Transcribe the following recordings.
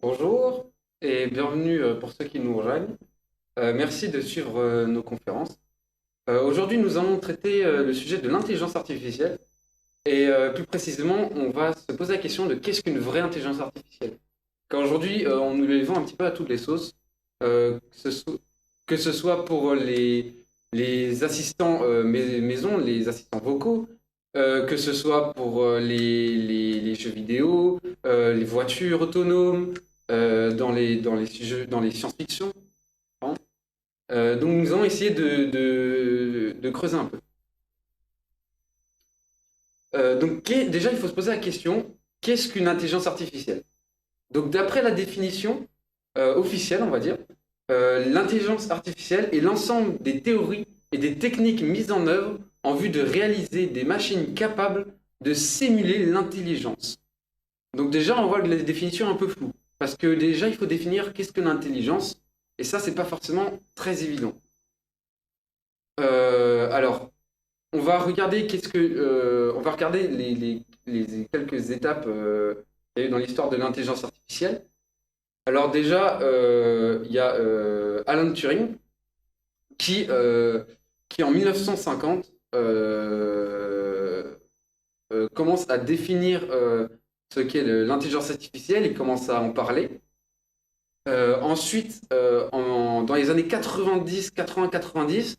Bonjour et bienvenue pour ceux qui nous rejoignent. Merci de suivre nos conférences. Aujourd'hui, nous allons traiter le sujet de l'intelligence artificielle et plus précisément, on va se poser la question de qu'est-ce qu'une vraie intelligence artificielle. Car aujourd'hui, on nous les vend un petit peu à toutes les sauces, que ce soit pour les assistants maison, les assistants vocaux, que ce soit pour les jeux vidéo, les voitures autonomes, dans les science-fiction. Pardon. Donc nous allons essayer de creuser un peu. Déjà, il faut se poser la question, qu'est-ce qu'une intelligence artificielle? Donc d'après la définition officielle, on va dire, l'intelligence artificielle est l'ensemble des théories et des techniques mises en œuvre en vue de réaliser des machines capables de simuler l'intelligence. Donc déjà, on voit que la définition est un peu floue. Parce que déjà, il faut définir qu'est-ce que l'intelligence, et ça, c'est pas forcément très évident. Alors, on va regarder les quelques étapes qu'il y a eu dans l'histoire de l'intelligence artificielle. Alors déjà, il y a Alan Turing qui en 1950 commence à définir ce qu'est l'intelligence artificielle, il commence à en parler. Ensuite, dans les années 90, 80, 90,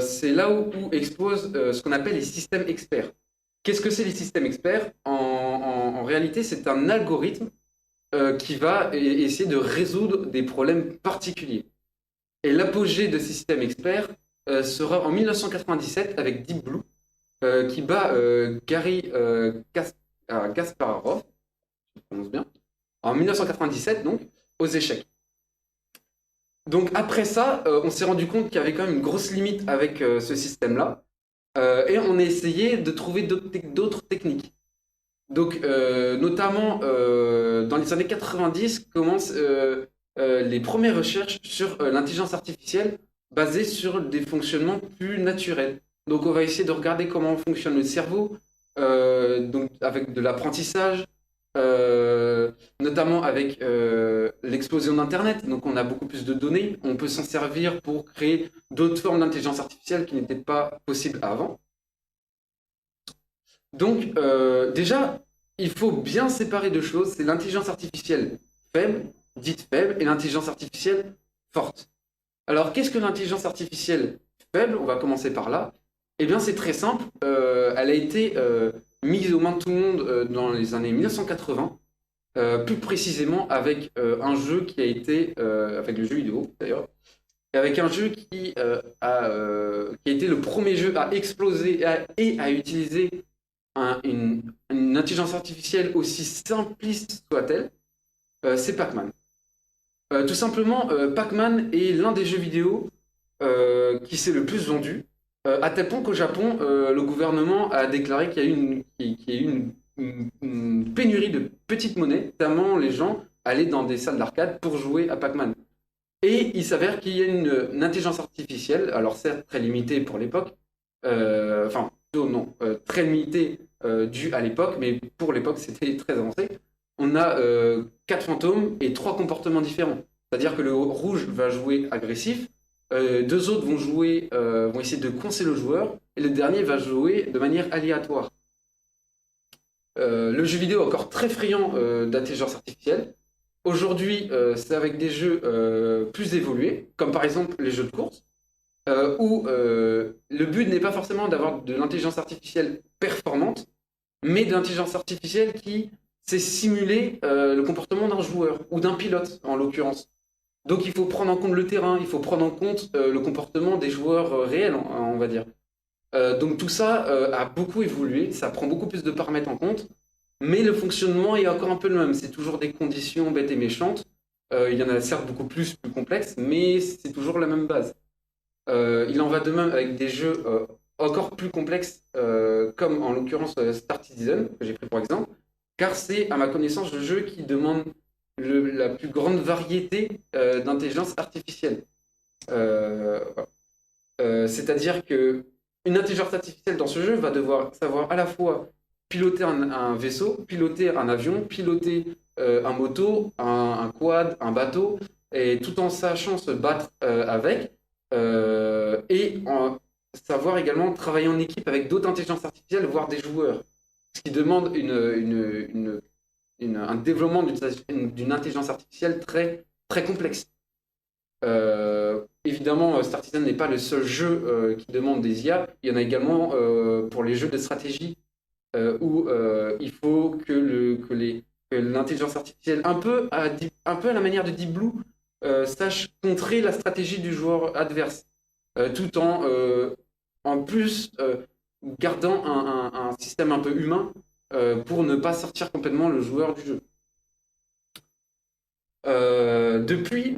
c'est là où explose ce qu'on appelle les systèmes experts. Qu'est-ce que c'est les systèmes experts? En réalité, c'est un algorithme qui va essayer de résoudre des problèmes particuliers. Et l'apogée de ces systèmes experts sera en 1997 avec Deep Blue, qui bat Gary Kasparov, je prononce bien, en 1997 donc, aux échecs. Donc après ça, on s'est rendu compte qu'il y avait quand même une grosse limite avec ce système-là, et on a essayé de trouver d'autres techniques. Donc notamment dans les années 90 commencent les premières recherches sur l'intelligence artificielle basées sur des fonctionnements plus naturels. Donc on va essayer de regarder comment fonctionne le cerveau, donc avec de l'apprentissage, notamment avec l'explosion d'Internet. Donc on a beaucoup plus de données, on peut s'en servir pour créer d'autres formes d'intelligence artificielle qui n'étaient pas possibles avant. Donc déjà, il faut bien séparer deux choses, c'est l'intelligence artificielle faible, dite faible, et l'intelligence artificielle forte. Alors qu'est-ce que l'intelligence artificielle faible? On va commencer par là. Eh bien c'est très simple, elle a été mise aux mains de tout le monde dans les années 1980, plus précisément avec un jeu qui a été, avec le jeu vidéo d'ailleurs, et avec un jeu qui a été le premier jeu à exploser et à utiliser une intelligence artificielle aussi simpliste soit-elle, c'est Pac-Man. Tout simplement, Pac-Man est l'un des jeux vidéo qui s'est le plus vendu, à tel point qu'au Japon, le gouvernement a déclaré qu'il y a eu une pénurie de petites monnaies, notamment les gens allaient dans des salles d'arcade pour jouer à Pac-Man. Et il s'avère qu'il y a une intelligence artificielle, alors certes très limitée pour l'époque, enfin, plutôt non, très limitée due à l'époque, mais pour l'époque c'était très avancé. On a quatre fantômes et trois comportements différents. C'est-à-dire que le rouge va jouer agressif, deux autres vont essayer de coincer le joueur, et le dernier va jouer de manière aléatoire. Le jeu vidéo est encore très friand d'intelligence artificielle. Aujourd'hui, c'est avec des jeux plus évolués, comme par exemple les jeux de course, où le but n'est pas forcément d'avoir de l'intelligence artificielle performante, mais de l'intelligence artificielle qui sait simuler le comportement d'un joueur, ou d'un pilote en l'occurrence. Donc il faut prendre en compte le terrain, il faut prendre en compte le comportement des joueurs réels, on va dire. Donc tout ça a beaucoup évolué, ça prend beaucoup plus de paramètres en compte, mais le fonctionnement est encore un peu le même. C'est toujours des conditions bêtes et méchantes. Il y en a certes beaucoup plus complexes, mais c'est toujours la même base. Il en va de même avec des jeux encore plus complexes, comme en l'occurrence Star Citizen, que j'ai pris pour exemple, car c'est à ma connaissance le jeu qui demande la plus grande variété d'intelligence artificielle. Voilà. C'est-à-dire que une intelligence artificielle dans ce jeu va devoir savoir à la fois piloter un vaisseau, piloter un avion, piloter un moto, un quad, un bateau, et tout en sachant se battre avec, et savoir également travailler en équipe avec d'autres intelligences artificielles, voire des joueurs. Ce qui demande un développement d'une intelligence artificielle très, très complexe. Évidemment, Star Citizen n'est pas le seul jeu qui demande des IA. Il y en a également pour les jeux de stratégie où il faut que l'intelligence artificielle, un peu à la manière de Deep Blue, sache contrer la stratégie du joueur adverse, tout en plus gardant un système un peu humain pour ne pas sortir complètement le joueur du jeu. Depuis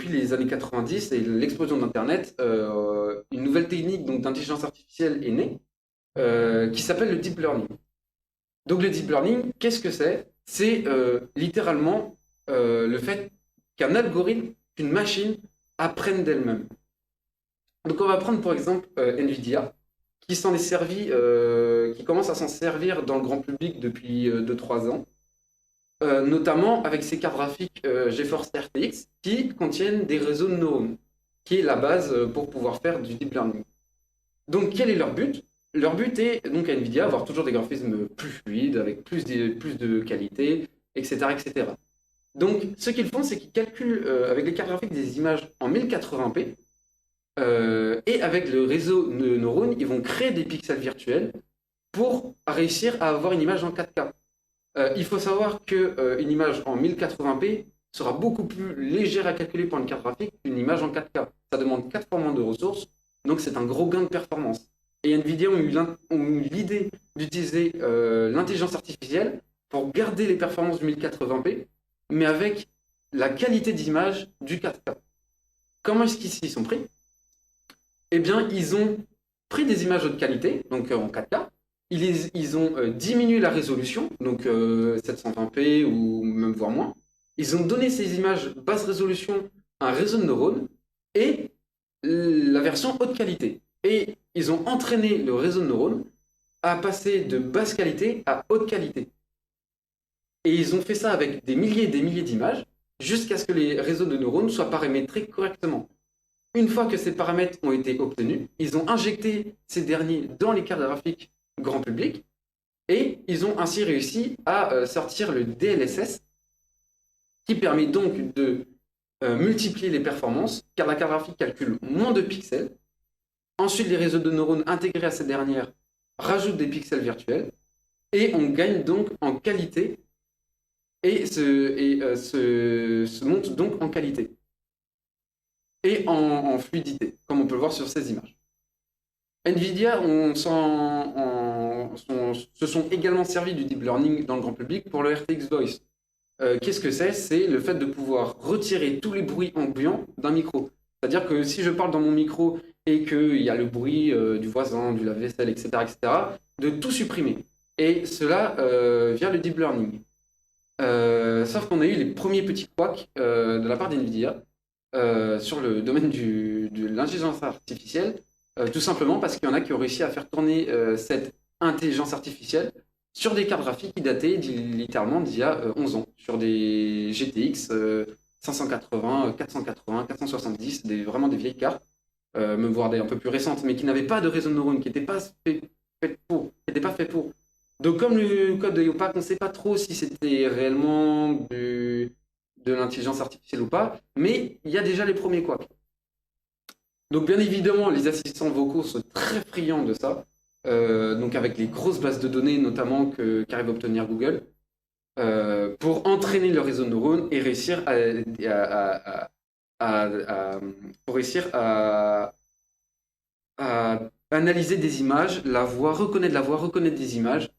les années 90 et l'explosion d'Internet, une nouvelle technique d'intelligence artificielle est née qui s'appelle le deep learning. Donc le deep learning, qu'est-ce que c'est? C'est littéralement le fait qu'un algorithme, qu'une machine apprenne d'elle-même. Donc on va prendre pour exemple Nvidia, qui s'en est servi, qui commence à s'en servir dans le grand public depuis 2-3 ans. Notamment avec ces cartes graphiques GeForce RTX qui contiennent des réseaux de neurones, qui est la base pour pouvoir faire du deep learning. Donc quel est leur but? Leur but est donc à Nvidia avoir toujours des graphismes plus fluides, avec plus de qualité, etc., etc. Donc ce qu'ils font, c'est qu'ils calculent avec les cartes graphiques des images en 1080p, et avec le réseau de neurones, ils vont créer des pixels virtuels pour réussir à avoir une image en 4K. Il faut savoir qu'une image en 1080p sera beaucoup plus légère à calculer pour une carte graphique qu'une image en 4K. Ça demande 4 fois moins de ressources, donc c'est un gros gain de performance. Et Nvidia ont eu l'idée d'utiliser l'intelligence artificielle pour garder les performances du 1080p, mais avec la qualité d'image du 4K. Comment est-ce qu'ils s'y sont pris? Eh bien, ils ont pris des images de haute qualité, donc en 4K, ils ont diminué la résolution, donc 720p ou même voire moins. Ils ont donné ces images basse résolution à un réseau de neurones et la version haute qualité. Et ils ont entraîné le réseau de neurones à passer de basse qualité à haute qualité. Et ils ont fait ça avec des milliers et des milliers d'images jusqu'à ce que les réseaux de neurones soient paramétrés correctement. Une fois que ces paramètres ont été obtenus, ils ont injecté ces derniers dans les cartes graphiques grand public, et ils ont ainsi réussi à sortir le DLSS, qui permet donc de multiplier les performances, car la carte graphique calcule moins de pixels. Ensuite, les réseaux de neurones intégrés à ces dernières rajoutent des pixels virtuels, et on gagne donc en qualité, et se monte donc en qualité, et en fluidité, comme on peut le voir sur ces images. Nvidia se sont également servis du deep learning dans le grand public pour le RTX Voice. Qu'est-ce que c'est? C'est le fait de pouvoir retirer tous les bruits ambiants d'un micro. C'est-à-dire que si je parle dans mon micro et qu'il y a le bruit du voisin, du lave-vaisselle, etc., etc., de tout supprimer. Et cela via le deep learning. Sauf qu'on a eu les premiers petits couacs de la part d'Nvidia sur le domaine de l'intelligence artificielle, tout simplement parce qu'il y en a qui ont réussi à faire tourner cette intelligence artificielle sur des cartes graphiques qui dataient littéralement d'il y a 11 ans, sur des GTX 580, 480, 470, vraiment des vieilles cartes, même voire des un peu plus récentes, mais qui n'avaient pas de réseau de neurones, qui n'étaient pas fait pour. Donc comme le code de Yopac, on ne sait pas trop si c'était réellement de l'intelligence artificielle ou pas, mais il y a déjà les premiers couacs. Donc bien évidemment, les assistants vocaux sont très friands de ça, donc avec les grosses bases de données notamment qu'arrive à obtenir Google, pour entraîner le réseau de neurones et réussir à analyser des images, reconnaître des images,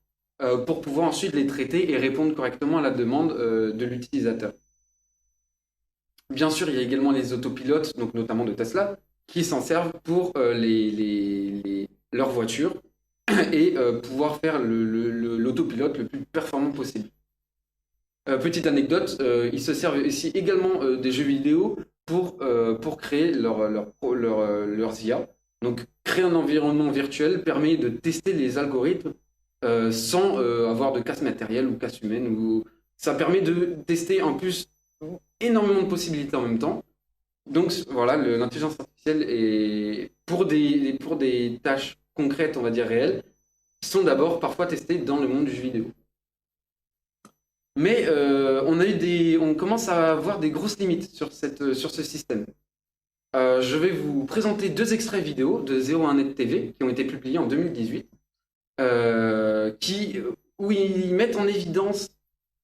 pour pouvoir ensuite les traiter et répondre correctement à la demande de l'utilisateur. Bien sûr, il y a également les autopilotes, donc notamment de Tesla, qui s'en servent pour leurs voitures et pouvoir faire l'autopilote le plus performant possible. Petite anecdote, ils se servent ici également des jeux vidéo pour créer leurs IA. Donc, créer un environnement virtuel permet de tester les algorithmes sans avoir de casse matérielle ou casse humaine. Ça permet de tester en plus énormément de possibilités en même temps. Donc voilà, l'intelligence artificielle est pour des tâches concrètes, on va dire réelles, qui sont d'abord parfois testées dans le monde du jeu vidéo. Mais on commence à avoir des grosses limites sur ce système. Je vais vous présenter 2 extraits vidéo de 01net TV qui ont été publiés en 2018, où ils mettent en évidence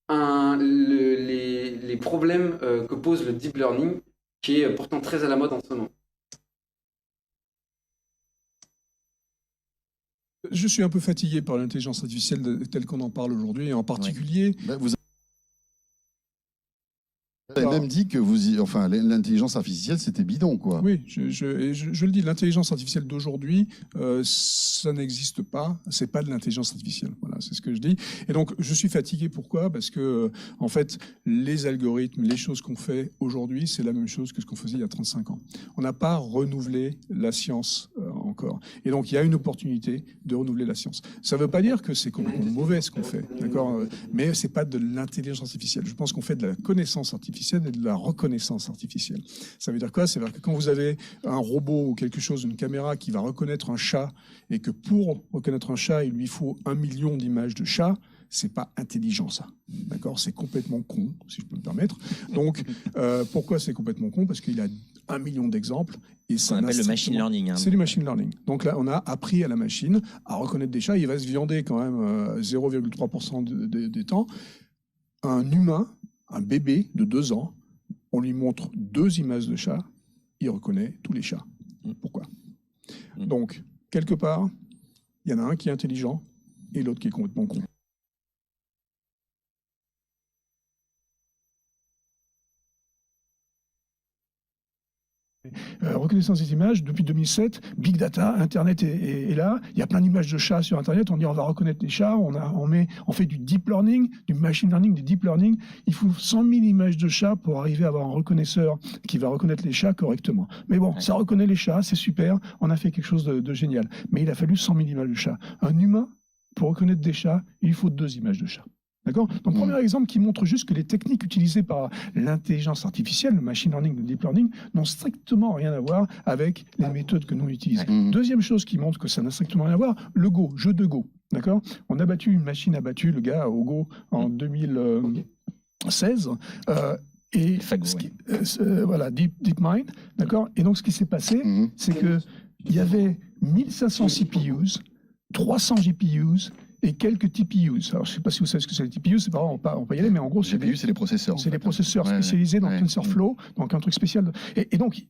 les problèmes que pose le deep learning, qui est pourtant très à la mode en ce moment. Je suis un peu fatigué par l'intelligence artificielle telle qu'on en parle aujourd'hui, et en particulier... Vous avez même dit que l'intelligence artificielle, c'était bidon, quoi. Oui, je le dis, l'intelligence artificielle d'aujourd'hui, ça n'existe pas. C'est pas de l'intelligence artificielle. Voilà, c'est ce que je dis. Et donc, je suis fatigué. Pourquoi? Parce que, en fait, les algorithmes, les choses qu'on fait aujourd'hui, c'est la même chose que ce qu'on faisait il y a 35 ans. On n'a pas renouvelé la science encore. Et donc, il y a une opportunité de renouveler la science. Ça ne veut pas dire que c'est complètement mauvais ce qu'on fait, d'accord? Mais c'est pas de l'intelligence artificielle. Je pense qu'on fait de la connaissance artificielle et de la reconnaissance artificielle. Ça veut dire quoi? C'est-à-dire que quand vous avez un robot ou quelque chose, une caméra qui va reconnaître un chat, et que pour reconnaître un chat, il lui faut 1 million d'images de chat, c'est pas intelligent, ça. D'accord? C'est complètement con, si je peux me permettre. Donc, pourquoi c'est complètement con? Parce qu'il a 1 million d'exemples. Et ça appelle le machine learning. Hein. C'est du machine learning. Donc là, on a appris à la machine à reconnaître des chats. Il va se viander quand même 0,3% des temps. Un humain, un bébé de 2 ans, on lui montre 2 images de chat, il reconnaît tous les chats. Pourquoi? Donc, quelque part, il y en a un qui est intelligent et l'autre qui est complètement con. Reconnaissance des images, depuis 2007, Big Data, Internet est là, il y a plein d'images de chats sur Internet, on dit on va reconnaître les chats, on fait du deep learning, du machine learning, du deep learning, il faut 100 000 images de chats pour arriver à avoir un reconnaisseur qui va reconnaître les chats correctement. Mais bon, ça reconnaît les chats, c'est super, on a fait quelque chose de génial. Mais il a fallu 100 000 images de chats. Un humain, pour reconnaître des chats, il faut 2 images de chats. D'accord? Donc, premier exemple qui montre juste que les techniques utilisées par l'intelligence artificielle, le machine learning, le deep learning, n'ont strictement rien à voir avec les méthodes que nous utilisons. Deuxième chose qui montre que ça n'a strictement rien à voir, le Go, jeu de Go. D'accord? Une machine a battu le gars au Go en 2016. Et voilà, DeepMind, d'accord? Et donc, ce qui s'est passé, c'est qu'il y avait 1500 CPUs, 300 GPUs, et quelques TPUs. Alors, je ne sais pas si vous savez ce que c'est les TPUs, c'est pas grave, on peut y aller, mais en gros, c'est les processeurs. C'est les processeurs spécialisés dans TensorFlow, donc un truc spécial. Et donc,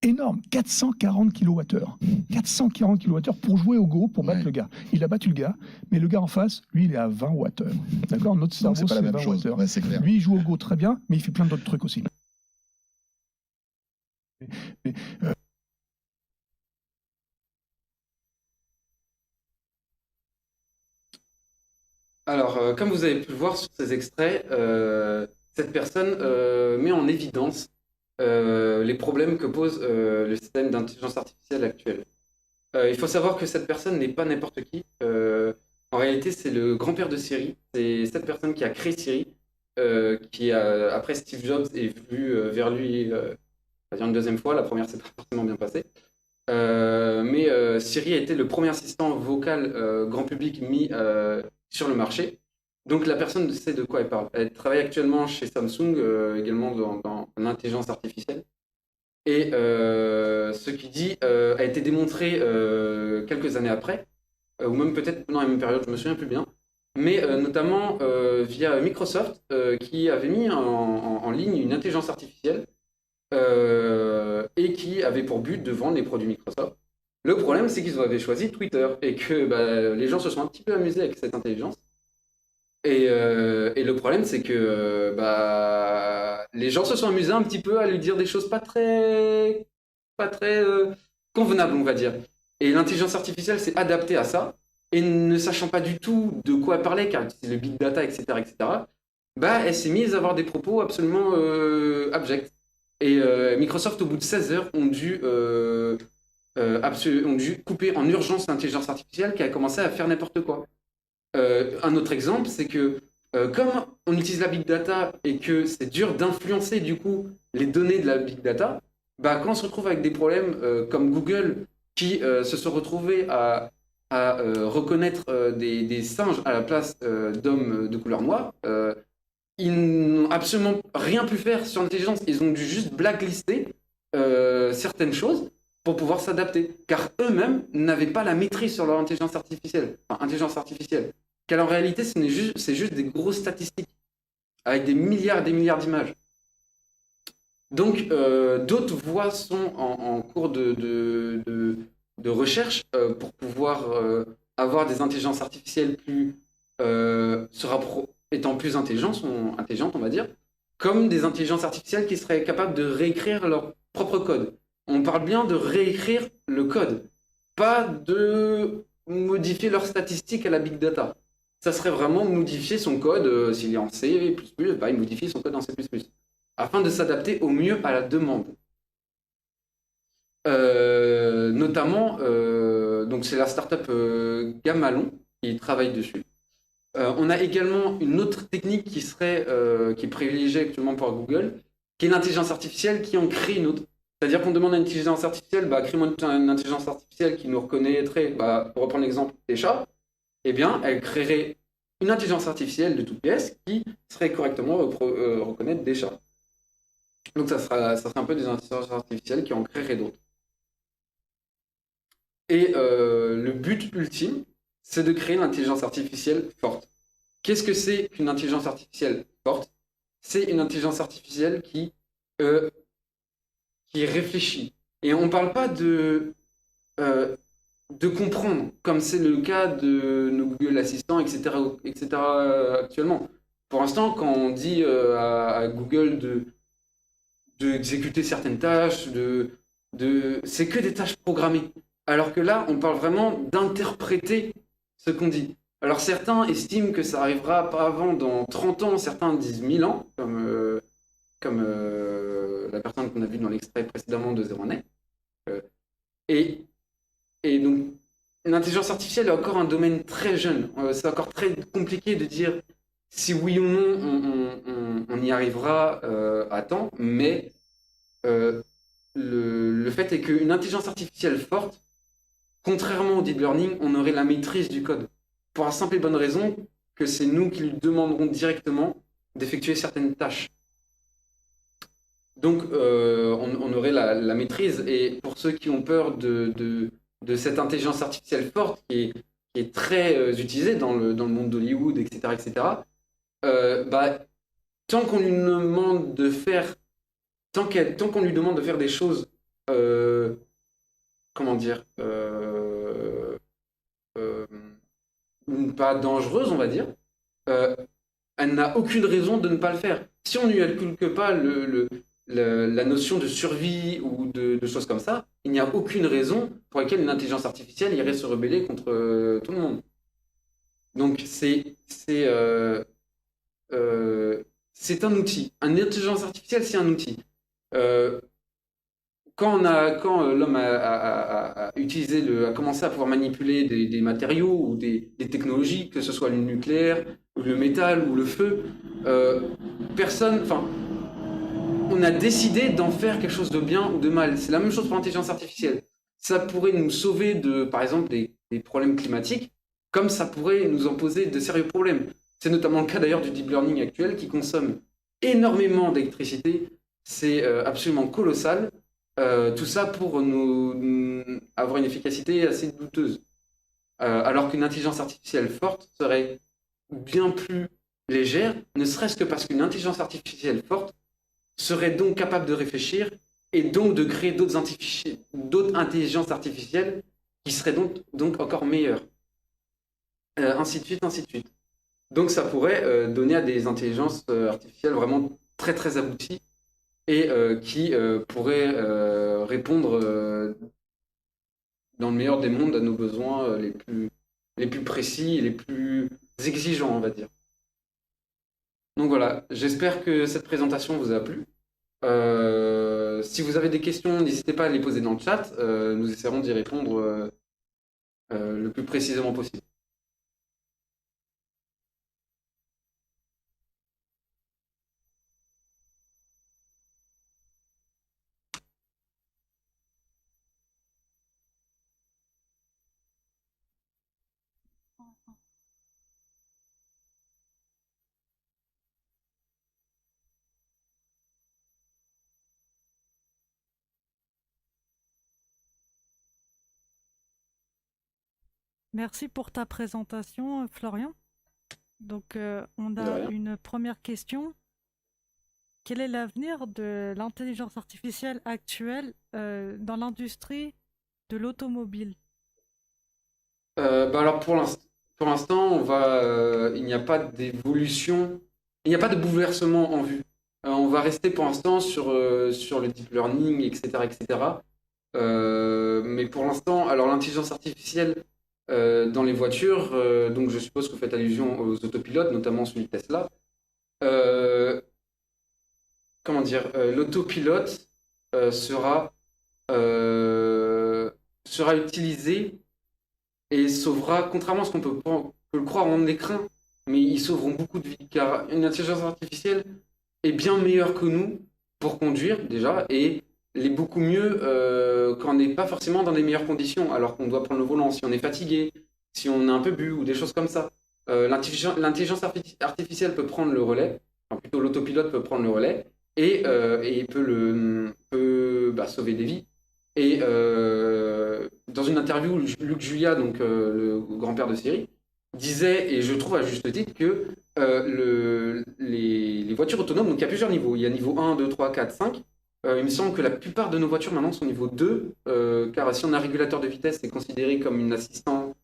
énorme, 440 kWh. 440 kWh pour jouer au Go, pour battre le gars. Il a battu le gars, mais le gars en face, lui, il est à 20 Wh. D'accord? Notre cerveau, c'est 20 Wh. C'est clair. Lui, il joue au Go très bien, mais il fait plein d'autres trucs aussi. Alors, comme vous avez pu le voir sur ces extraits, cette personne met en évidence les problèmes que pose le système d'intelligence artificielle actuel. Il faut savoir que cette personne n'est pas n'importe qui. En réalité, c'est le grand-père de Siri. C'est cette personne qui a créé Siri, qui, après Steve Jobs, est venu vers lui une deuxième fois. La première, c'est pas forcément bien passé. Mais Siri a été le premier assistant vocal grand public mis sur le marché. Donc la personne sait de quoi elle parle. Elle travaille actuellement chez Samsung, également dans l'intelligence artificielle. Et ce qu'il dit a été démontré quelques années après, ou même peut-être pendant la même période, je me souviens plus bien, mais notamment via Microsoft, qui avait mis en ligne une intelligence artificielle et qui avait pour but de vendre les produits Microsoft. Le problème, c'est qu'ils avaient choisi Twitter et que les gens se sont un petit peu amusés avec cette intelligence. Et le problème, c'est que les gens se sont amusés un petit peu à lui dire des choses pas très convenables, on va dire. Et l'intelligence artificielle s'est adaptée à ça, et ne sachant pas du tout de quoi elle parlait, car c'est le big data, etc., elle s'est mise à avoir des propos absolument abjects. Et Microsoft, au bout de 16 heures, ont dû couper en urgence l'intelligence artificielle qui a commencé à faire n'importe quoi. Un autre exemple, c'est que comme on utilise la big data et que c'est dur d'influencer du coup les données de la big data, bah, quand on se retrouve avec des problèmes comme Google qui se sont retrouvés à reconnaître des singes à la place d'hommes de couleur noire, ils n'ont absolument rien pu faire sur l'intelligence. Ils ont dû juste blacklister certaines choses pour pouvoir s'adapter. Car eux-mêmes n'avaient pas la maîtrise sur leur intelligence artificielle. Enfin, intelligence artificielle. Car en réalité, c'est juste des grosses statistiques avec des milliards et des milliards d'images. Donc, d'autres voies sont en cours de recherche pour pouvoir avoir des intelligences artificielles plus étant plus intelligentes, on va dire, comme des intelligences artificielles qui seraient capables de réécrire leur propre code. On parle bien de réécrire le code, pas de modifier leurs statistiques à la big data. Ça serait vraiment modifier son code, s'il est en C++, bah, il modifie son code en C++, afin de s'adapter au mieux à la demande. Notamment, donc c'est la startup Gamalon qui travaille dessus. On a également une autre technique qui est privilégiée actuellement par Google, qui est l'intelligence artificielle qui en crée une autre. C'est-à-dire qu'on demande à une intelligence artificielle, bah, crée-moi une intelligence artificielle qui nous reconnaîtrait, bah, pour reprendre l'exemple des chats, eh bien, elle créerait une intelligence artificielle de toutes pièces qui serait correctement reconnaître des chats. Donc ça serait un peu des intelligences artificielles qui en créeraient d'autres. Et le but ultime, c'est de créer une intelligence artificielle forte. Qu'est-ce que c'est qu'une intelligence artificielle forte? C'est une intelligence artificielle qui réfléchit. Et on ne parle pas de comprendre, comme c'est le cas de nos Google Assistants, etc. Actuellement. Pour l'instant, quand on dit à Google d'exécuter certaines tâches, c'est que des tâches programmées. Alors que là, on parle vraiment d'interpréter ce qu'on dit. Alors certains estiment que ça arrivera pas avant dans 30 ans, certains disent 1000 ans, comme la personne qu'on a vue dans l'extrait précédemment de Zero Net. Et donc, l'intelligence artificielle est encore un domaine très jeune. C'est encore très compliqué de dire si oui ou non on y arrivera à temps, mais le fait est qu'une intelligence artificielle forte, contrairement au deep learning, on aurait la maîtrise du code. Pour la simple et bonne raison que c'est nous qui lui demanderons directement d'effectuer certaines tâches. Donc, on aurait la maîtrise. Et pour ceux qui ont peur de cette intelligence artificielle forte qui est très utilisée dans le monde d'Hollywood, etc., bah, tant qu'on lui demande de faire, tant qu'on lui demande de faire des choses, comment dire, pas dangereuses, on va dire, elle n'a aucune raison de ne pas le faire. Si on ne lui inculque pas la notion de survie ou de choses comme ça, il n'y a aucune raison pour laquelle une intelligence artificielle irait se rebeller contre tout le monde. Donc c'est un outil. Une intelligence artificielle, c'est un outil. Quand l'homme a commencé à pouvoir manipuler des matériaux ou des technologies, que ce soit le nucléaire, ou le métal, ou le feu, on a décidé d'en faire quelque chose de bien ou de mal. C'est la même chose pour l'intelligence artificielle. Ça pourrait nous sauver par exemple, des problèmes climatiques, comme ça pourrait nous en poser de sérieux problèmes. C'est notamment le cas d'ailleurs du deep learning actuel qui consomme énormément d'électricité. C'est absolument colossal. Tout ça pour nous avoir une efficacité assez douteuse. Alors qu'une intelligence artificielle forte serait bien plus légère, ne serait-ce que parce qu'une intelligence artificielle forte serait donc capable de réfléchir et donc de créer d'autres intelligences artificielles qui seraient donc encore meilleures. Ainsi de suite, ainsi de suite. Donc ça pourrait donner à des intelligences artificielles vraiment très très abouties et qui pourraient répondre dans le meilleur des mondes à nos besoins les plus précis et les plus exigeants, on va dire. Donc voilà, j'espère que cette présentation vous a plu. Si vous avez des questions, n'hésitez pas à les poser dans le chat. Nous essaierons d'y répondre le plus précisément possible. Merci pour ta présentation, Florian. Donc, on De a rien. une première question. Quel est l'avenir de l'intelligence artificielle actuelle dans l'industrie de l'automobile? Alors pour l'instant, il n'y a pas d'évolution, il n'y a pas de bouleversement en vue. On va rester pour l'instant sur le deep learning, etc., etc. Mais pour l'instant, alors l'intelligence artificielle dans les voitures, donc je suppose que vous faites allusion aux autopilotes, notamment celui de Tesla. Euh, Comment dire, l'autopilote euh, sera, sera utilisé et sauvera, contrairement à ce qu'on peut le croire, on les craint, mais ils sauveront beaucoup de vies, car une intelligence artificielle est bien meilleure que nous pour conduire déjà, et l'est beaucoup mieux quand on n'est pas forcément dans les meilleures conditions, alors qu'on doit prendre le volant, si on est fatigué, si on a un peu bu, ou des choses comme ça. L'intelligence artificielle peut prendre le relais, enfin plutôt l'autopilote peut prendre le relais, et peut sauver des vies. Et dans une interview, Luc Julia, donc le grand-père de Siri, disait, et je trouve à juste titre, que les voitures autonomes, donc il y a plusieurs niveaux. Il y a niveau 1, 2, 3, 4, 5. Il me semble que la plupart de nos voitures maintenant sont niveau 2, car si on a un régulateur de vitesse, c'est considéré comme une assistance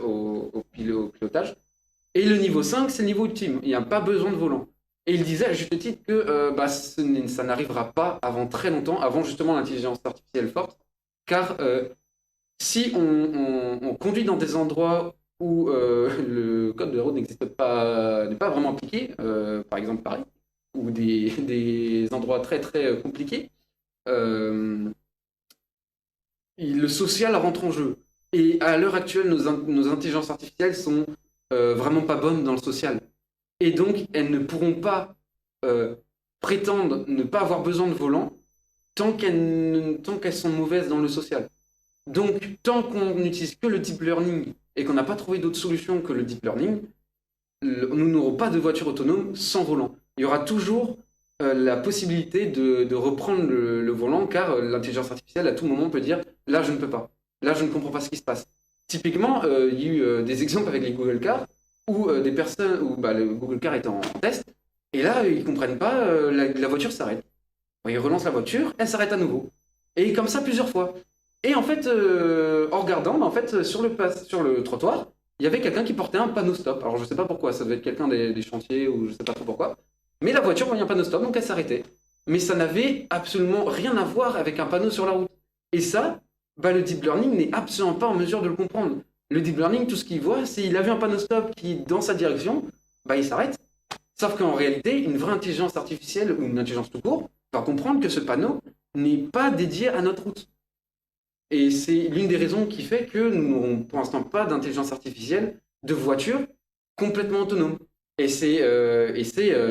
au pilotage. Et le niveau 5, c'est le niveau ultime. Il n'y a pas besoin de volant. Et il disait à juste titre que ça n'arrivera pas avant très longtemps, avant justement l'intelligence artificielle forte, car si on conduit dans des endroits où le code de la route n'existe pas, n'est pas vraiment appliqué, par exemple Paris, ou des endroits très très compliqués, euh, le social rentre en jeu. Et à l'heure actuelle, nos intelligences artificielles sont vraiment pas bonnes dans le social. Et donc, elles ne pourront pas euh, prétendre ne pas avoir besoin de volant tant qu'elles sont mauvaises dans le social. Donc, tant qu'on n'utilise que le deep learning et qu'on n'a pas trouvé d'autre solution que le deep learning, nous n'aurons pas de voiture autonome sans volant. Il y aura toujours la possibilité de reprendre le volant, car l'intelligence artificielle, à tout moment, peut dire là, je ne peux pas. Là, je ne comprends pas ce qui se passe. Typiquement, il y a eu des exemples avec les Google Cars où des personnes, où le Google Car est en test, et là, ils ne comprennent pas, la voiture s'arrête. Ils relancent la voiture, elle s'arrête à nouveau. Et comme ça, plusieurs fois. Et en fait, en regardant, en fait, sur le trottoir, il y avait quelqu'un qui portait un panneau stop. Alors je sais pas pourquoi, ça devait être quelqu'un des chantiers ou je sais pas trop pourquoi. Mais la voiture voyait un panneau stop, donc elle s'arrêtait. Mais ça n'avait absolument rien à voir avec un panneau sur la route. Et ça, le deep learning n'est absolument pas en mesure de le comprendre. Le deep learning, tout ce qu'il voit, c'est qu'il a vu un panneau stop qui est dans sa direction, il s'arrête. Sauf qu'en réalité, une vraie intelligence artificielle ou une intelligence tout court va comprendre que ce panneau n'est pas dédié à notre route. Et c'est l'une des raisons qui fait que nous n'aurons pour l'instant pas d'intelligence artificielle de voiture complètement autonome. Et c'est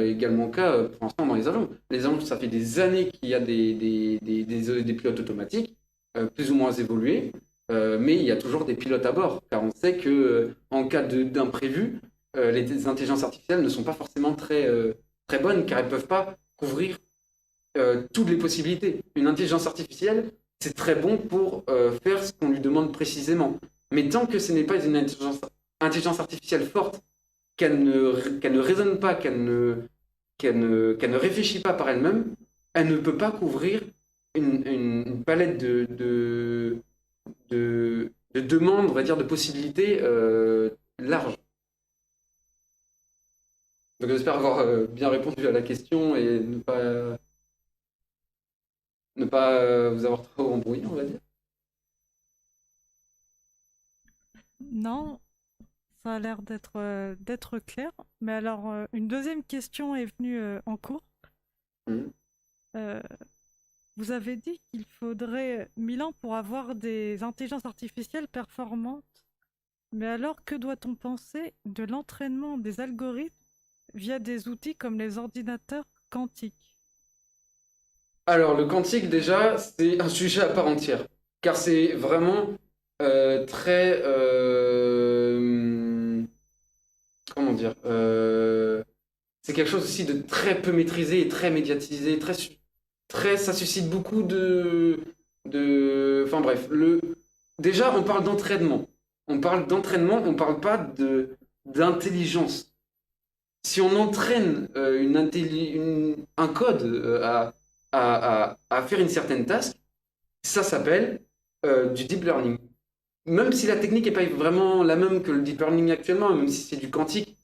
également le cas pour l'instant dans les avions. Les avions, ça fait des années qu'il y a des pilotes automatiques, plus ou moins évolués, mais il y a toujours des pilotes à bord, car on sait que en cas d'imprévu, les intelligences artificielles ne sont pas forcément très bonnes, car elles ne peuvent pas couvrir toutes les possibilités. Une intelligence artificielle, c'est très bon pour faire ce qu'on lui demande précisément. Mais tant que ce n'est pas une intelligence artificielle forte, qu'elle ne raisonne pas, qu'elle ne réfléchit pas par elle-même, elle ne peut pas couvrir une palette de demandes, on va dire, de possibilités larges. Donc j'espère avoir bien répondu à la question et ne pas vous avoir trop embrouillé, on va dire. Non, ça a l'air d'être clair. Mais alors, une deuxième question est venue en cours. Mhm. Euh, Vous avez dit qu'il faudrait 1000 ans pour avoir des intelligences artificielles performantes. Mais alors, que doit-on penser de l'entraînement des algorithmes via des outils comme les ordinateurs quantiques? Alors, le quantique, déjà, c'est un sujet à part entière. Car c'est vraiment très... comment dire c'est quelque chose aussi de très peu maîtrisé et très médiatisé. Ça suscite beaucoup de... Enfin bref, déjà, on parle d'entraînement. On parle d'entraînement, on ne parle pas d'intelligence. Si on entraîne un code à faire une certaine task, ça s'appelle du deep learning. Même si la technique n'est pas vraiment la même que le deep learning actuellement, même si c'est du quantique,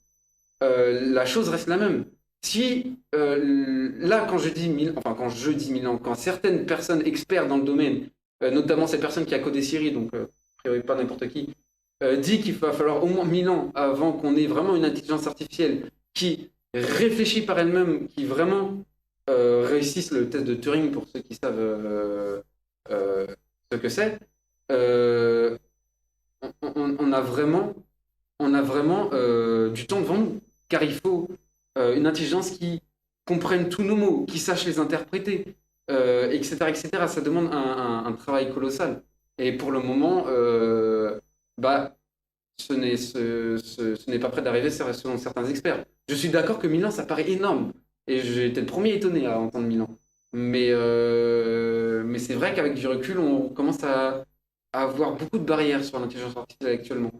la chose reste la même. Si là, quand je dis 1000, enfin quand je dis 1000 ans, quand certaines personnes expertes dans le domaine, notamment ces personnes qui a codé Siri, donc a priori pas n'importe qui, dit qu'il va falloir au moins 1000 ans avant qu'on ait vraiment une intelligence artificielle qui réfléchit par elle-même, qui vraiment réussisse le test de Turing pour ceux qui savent ce que c'est, on a vraiment du temps devant nous, car il faut une intelligence qui comprenne tous nos mots, qui sache les interpréter, etc., etc. Ça demande un travail colossal. Et pour le moment, ce n'est pas prêt d'arriver selon certains experts. Je suis d'accord que 1000 ans, ça paraît énorme. Et j'ai été le premier étonné à entendre 1000 ans. Mais c'est vrai qu'avec du recul, on commence à avoir beaucoup de barrières sur l'intelligence artificielle actuellement.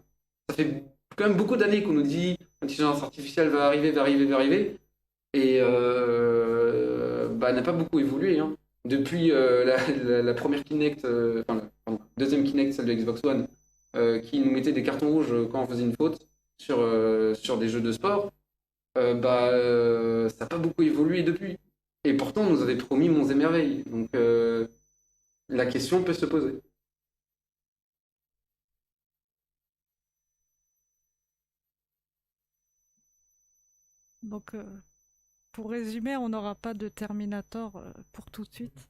Ça fait quand même beaucoup d'années qu'on nous dit l'intelligence artificielle va arriver, va arriver, va arriver. Et elle n'a pas beaucoup évolué. Hein. Depuis la première Kinect, la deuxième Kinect, celle de Xbox One, qui nous mettait des cartons rouges quand on faisait une faute sur des jeux de sport, ça n'a pas beaucoup évolué depuis. Et pourtant, on nous avait promis monts et merveilles. Donc, la question peut se poser. Donc, pour résumer, on n'aura pas de Terminator pour tout de suite.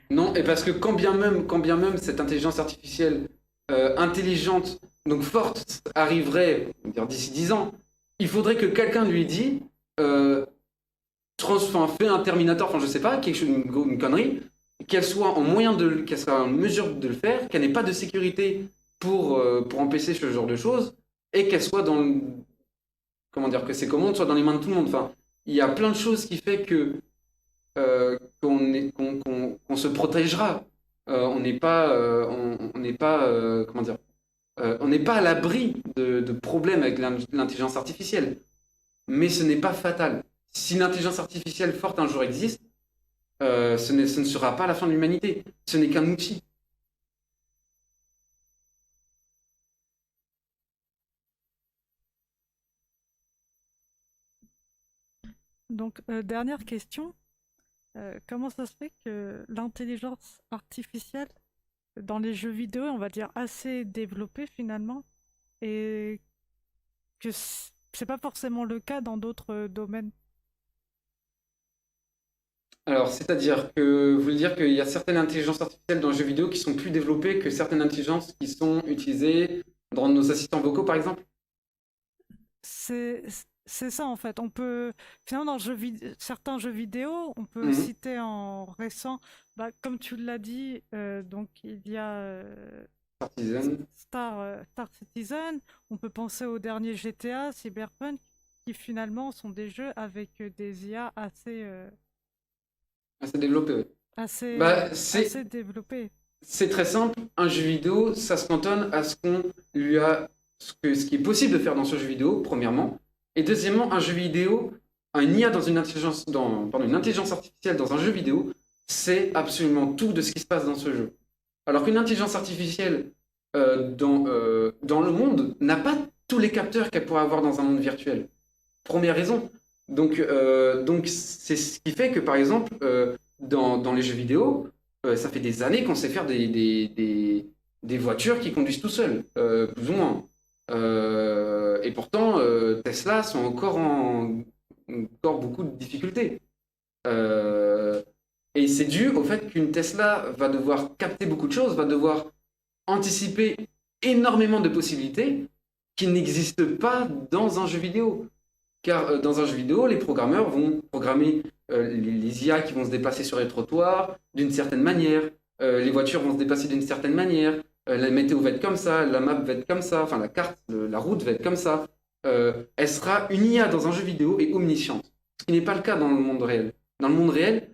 Non, et parce que quand bien même cette intelligence artificielle intelligente, donc forte, arriverait, on va dire d'ici 10 ans, il faudrait que quelqu'un lui dise fais un Terminator, enfin je sais pas, quelque chose, une connerie, qu'elle soit en mesure de le faire, qu'elle n'ait pas de sécurité pour empêcher ce genre de choses, et qu'elle soit que ses commandes soient dans les mains de tout le monde. Enfin, il y a plein de choses qui fait que qu'on se protégera. On n'est pas à l'abri de problèmes avec l'intelligence artificielle. Mais ce n'est pas fatal. Si l'intelligence artificielle forte un jour existe, ce ne sera pas la fin de l'humanité. Ce n'est qu'un outil. Donc, dernière question. Comment ça se fait que l'intelligence artificielle dans les jeux vidéo, on va dire assez développée finalement, et que c'est pas forcément le cas dans d'autres domaines? Alors, c'est-à-dire que vous voulez dire qu'il y a certaines intelligences artificielles dans les jeux vidéo qui sont plus développées que certaines intelligences qui sont utilisées dans nos assistants vocaux, par exemple? C'est c'est ça en fait. On peut finalement dans certains jeux vidéo, on peut Mhm. citer en récent, comme tu l'as dit, donc il y a Partisan. Star Citizen. On peut penser au dernier GTA, Cyberpunk, qui finalement sont des jeux avec des IA Assez développé, oui. assez développées. C'est très simple. Un jeu vidéo, ça se cantonne à ce qui est possible de faire dans ce jeu vidéo, premièrement. Et deuxièmement, un jeu vidéo, une IA une intelligence artificielle dans un jeu vidéo, c'est absolument tout de ce qui se passe dans ce jeu. Alors qu'une intelligence artificielle dans le monde n'a pas tous les capteurs qu'elle pourrait avoir dans un monde virtuel. Première raison. Donc c'est ce qui fait que, par exemple, dans les jeux vidéo, ça fait des années qu'on sait faire des voitures qui conduisent tout seuls, plus ou moins. Et pourtant, Tesla sont encore beaucoup de difficultés. Et c'est dû au fait qu'une Tesla va devoir capter beaucoup de choses, va devoir anticiper énormément de possibilités qui n'existent pas dans un jeu vidéo. Car dans un jeu vidéo, les programmeurs vont programmer les IA qui vont se déplacer sur les trottoirs d'une certaine manière, les voitures vont se déplacer d'une certaine manière, la météo va être comme ça, la map va être comme ça, enfin la carte, la route va être comme ça. Elle sera une IA dans un jeu vidéo et omnisciente. Ce qui n'est pas le cas dans le monde réel. Dans le monde réel,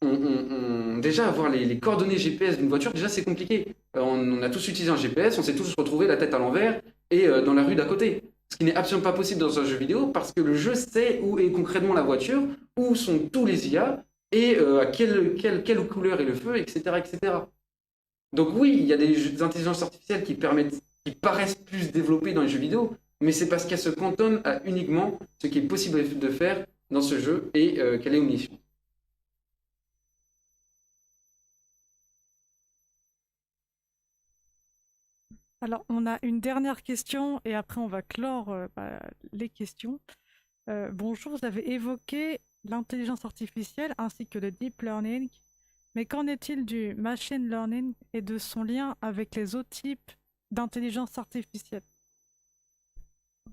déjà avoir les coordonnées GPS d'une voiture, déjà c'est compliqué. On a tous utilisé un GPS, on s'est tous retrouvés la tête à l'envers et dans la rue d'à côté. Ce qui n'est absolument pas possible dans un jeu vidéo parce que le jeu sait où est concrètement la voiture, où sont tous les IA et à quelle couleur est le feu, etc., etc. Donc oui, il y a des intelligences artificielles qui paraissent plus développées dans les jeux vidéo, mais c'est parce qu'elles se cantonnent à uniquement ce qui est possible de faire dans ce jeu et qu'elle est omnisciente. Alors, on a une dernière question et après on va clore les questions. Bonjour, vous avez évoqué l'intelligence artificielle ainsi que le deep learning, mais qu'en est-il du machine learning et de son lien avec les autres types d'intelligence artificielle?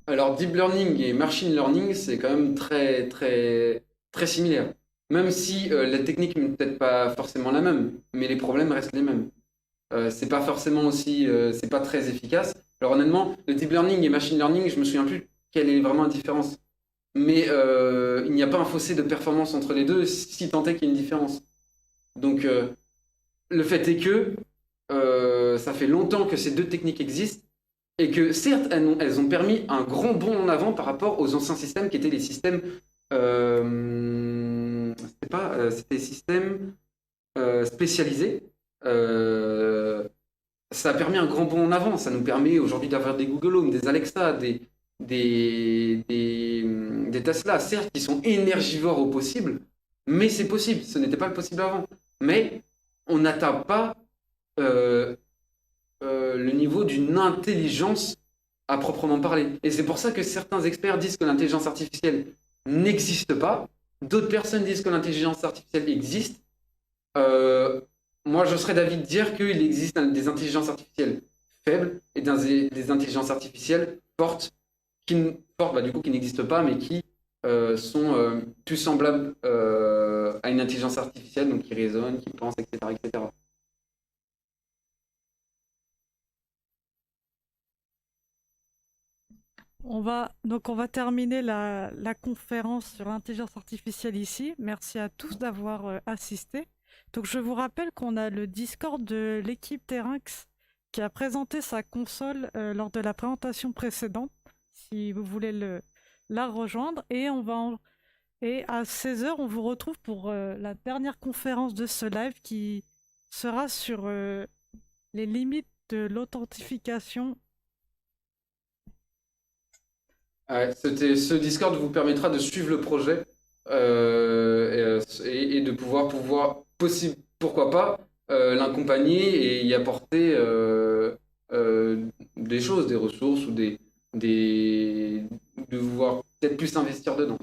Alors, deep learning et machine learning, c'est quand même très, très, très similaire. Même si la technique n'est peut-être pas forcément la même, mais les problèmes restent les mêmes. C'est pas forcément aussi, c'est pas très efficace. Alors honnêtement, le deep learning et machine learning, je me souviens plus quelle est vraiment la différence. Mais il n'y a pas un fossé de performance entre les deux, si tant est qu'il y ait une différence. Donc le fait est que ça fait longtemps que ces deux techniques existent et que certes, elles ont permis un grand bond en avant par rapport aux anciens systèmes qui étaient les systèmes. C'était des systèmes spécialisés. Ça a permis un grand bond en avant. Ça nous permet aujourd'hui d'avoir des Google Home, des Alexa, des Tesla, certes, qui sont énergivores au possible, mais c'est possible. Ce n'était pas possible avant. Mais on n'atteint pas le niveau d'une intelligence à proprement parler. Et c'est pour ça que certains experts disent que l'intelligence artificielle n'existe pas. D'autres personnes disent que l'intelligence artificielle existe. Moi, je serais d'avis de dire qu'il existe des intelligences artificielles faibles et des intelligences artificielles fortes, qui n'existent pas, mais qui sont plus semblables à une intelligence artificielle, donc qui raisonnent, qui pensent, etc., etc. On va terminer la conférence sur l'intelligence artificielle ici. Merci à tous d'avoir assisté. Donc je vous rappelle qu'on a le Discord de l'équipe Terynx qui a présenté sa console lors de la présentation précédente, si vous voulez la rejoindre. Et à 16h, on vous retrouve pour la dernière conférence de ce live qui sera sur les limites de l'authentification. Ce Discord vous permettra de suivre le projet et de pouvoir pourquoi pas, l'accompagner et y apporter des choses, des ressources ou de pouvoir peut-être plus investir dedans.